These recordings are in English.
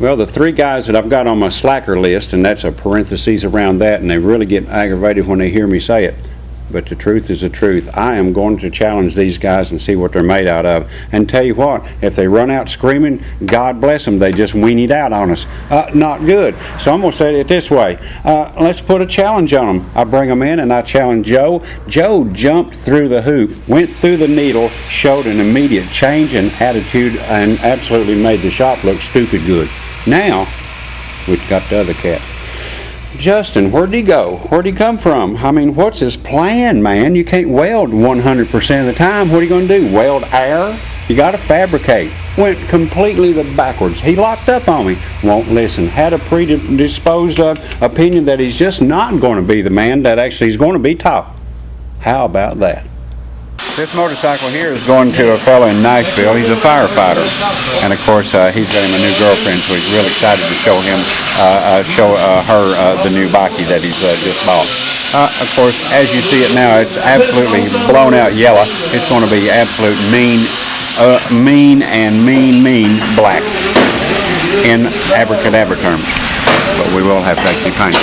Well, the 3 guys that I've got on my slacker list, and that's a parentheses around that, and they really get aggravated when they hear me say it. But the truth is the truth. I am going to challenge these guys and see what they're made out of. And tell you what, if they run out screaming, God bless them, they just weenied out on us. Not good. So I'm going to say it this way. Let's put a challenge on them. I bring them in and I challenge Joe. Joe jumped through the hoop, went through the needle, showed an immediate change in attitude, and absolutely made the shop look stupid good. Now, we've got the other cat. Justin, where'd he go? Where'd he come from? I mean, what's his plan, man? You can't weld 100% of the time. What are you going to do? Weld air? You got to fabricate. Went completely the backwards. He locked up on me. Won't listen. Had a predisposed opinion that he's just not going to be the man that actually he's going to be top. How about that? This motorcycle here is going to a fellow in Nashville. He's a firefighter, and of course he's got him a new girlfriend, so he's really excited to show her the new bikie that he's just bought. Of course, as you see it now, it's absolutely blown out yellow. It's going to be absolute mean black in abracadabra terms, but we will have to actually paint it.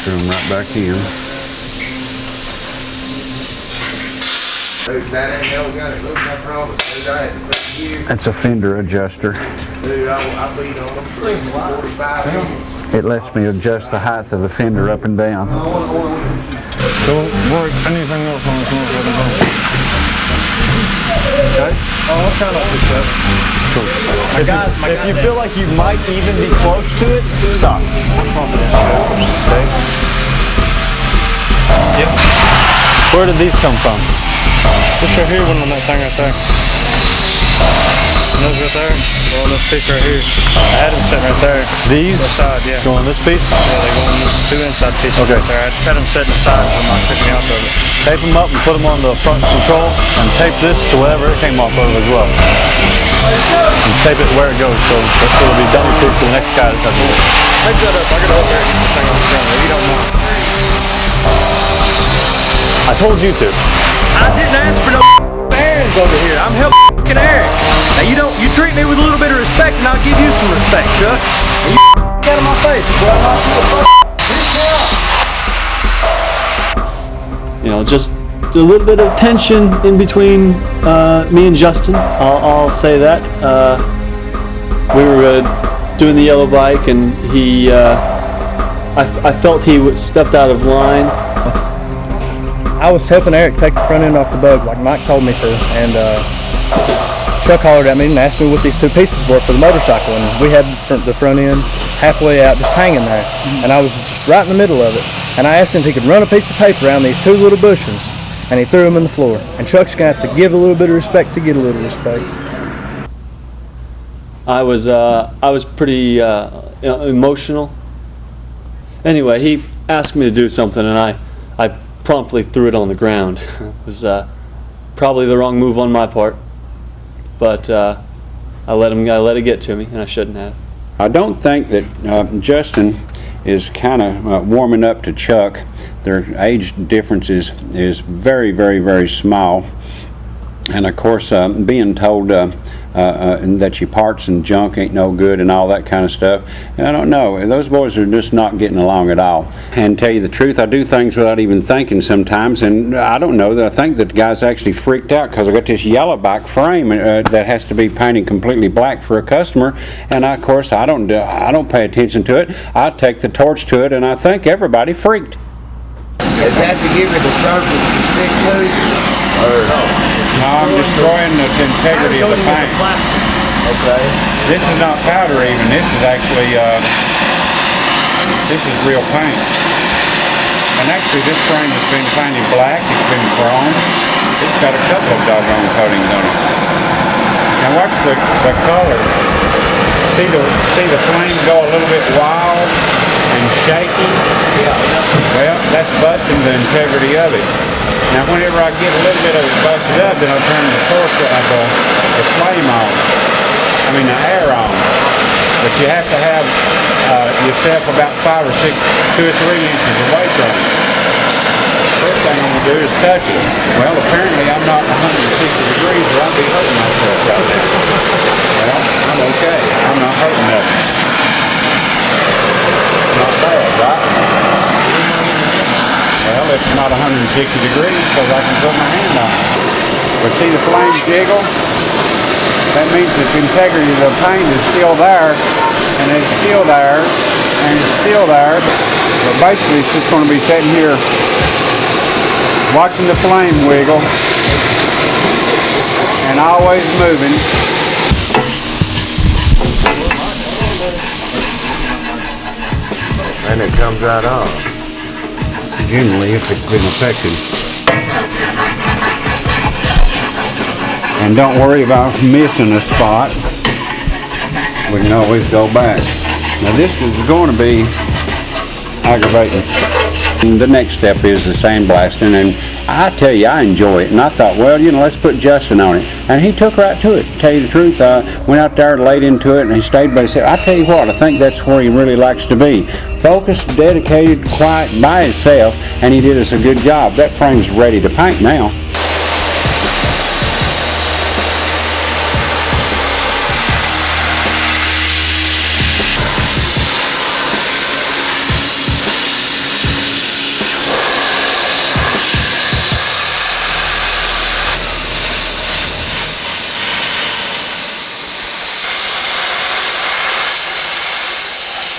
Screw them right back in. That's a fender adjuster. It lets me adjust the height of the fender up and down. Don't work anything else on this motorcycle. Okay? Oh, I'll try not to step. Cool. If you feel like you might even be close to it, stop. I'm confident. Okay? Yep. Where did these come from? This right here went on that thing right there. And those right there, go on this piece right here. I had them sitting right there. These? The side, yeah. Go on this piece? Yeah, they go on this 2 inside pieces right there. I just had them sitting aside so I'm not sticking out of it. Tape them up and put them on the front control and tape this to whatever it came off of as well. And tape it where it goes so it'll be dummy proof for the next guy that touches it. Take that up. I got a whole thing on the front if you don't mind. I told you to. I didn't ask for no errands over here. I'm helping Eric. Now you treat me with a little bit of respect and I'll give you some respect, Chuck. And you out of my face, bro. You know, just a little bit of tension in between me and Justin. I'll say that. We were doing the yellow bike and he, I felt he stepped out of line. I was helping Eric take the front end off the bug like Mike told me to, and Chuck hollered at me and asked me what these 2 pieces were for the motorcycle, and we had the front end halfway out just hanging there, and I was just right in the middle of it, and I asked him if he could run a piece of tape around these 2 little bushings, and he threw them in the floor, and Chuck's going to have to give a little bit of respect to get a little respect. I was pretty emotional. Anyway, he asked me to do something, and I promptly threw it on the ground. It was probably the wrong move on my part, but I let it get to me, and I shouldn't have. I don't think that Justin is kind of warming up to Chuck. Their age difference is very, very, very small, and of course being told that your parts and junk ain't no good and all that kind of stuff. And I don't know. Those boys are just not getting along at all. And tell you the truth, I do things without even thinking sometimes. And I don't know. I think that the guy's actually freaked out because I got this yellow back frame that has to be painted completely black for a customer. And of course, I don't pay attention to it. I take the torch to it, and I think everybody freaked. Does that to give it a surface to stick to? No, I'm destroying the integrity of the paint. Okay. This is not powder even. This is actually, this is real paint. And actually this frame has been painted black. It's been chrome. It's got a couple of doggone coatings on it. Now watch the color. See the flame go a little bit wild and shaky? Well, that's busting the integrity of it. Now whenever I get a little bit of it busted up, then I'll turn the torch of the flame on. I mean the air on. But you have to have yourself about 5 or 6, 2 or 3 inches away from it. first thing I'm gonna do is touch it. Well, apparently I'm not 160 degrees, or I'll be hurting myself right now. Well, I'm okay. I'm not hurting nothing. Not bad, right? Well, it's not 160 degrees, because I can put my hand on it. But see the flames jiggle? That means that the integrity of the paint is still there, and it's still there, and it's still there. But basically it's just going to be sitting here watching the flame wiggle and always moving. And it comes right off. Generally, if it's been affected. And don't worry about missing a spot. We can always go back. Now this is going to be aggravating. And the next step is the sandblasting, and I tell you, I enjoy it. And I thought, well, you know, let's put Justin on it. And he took right to it. To tell you the truth, I went out there, laid into it, and he stayed. But he said, I tell you what, I think that's where he really likes to be. Focused, dedicated, quiet, by himself, and he did us a good job. That frame's ready to paint now.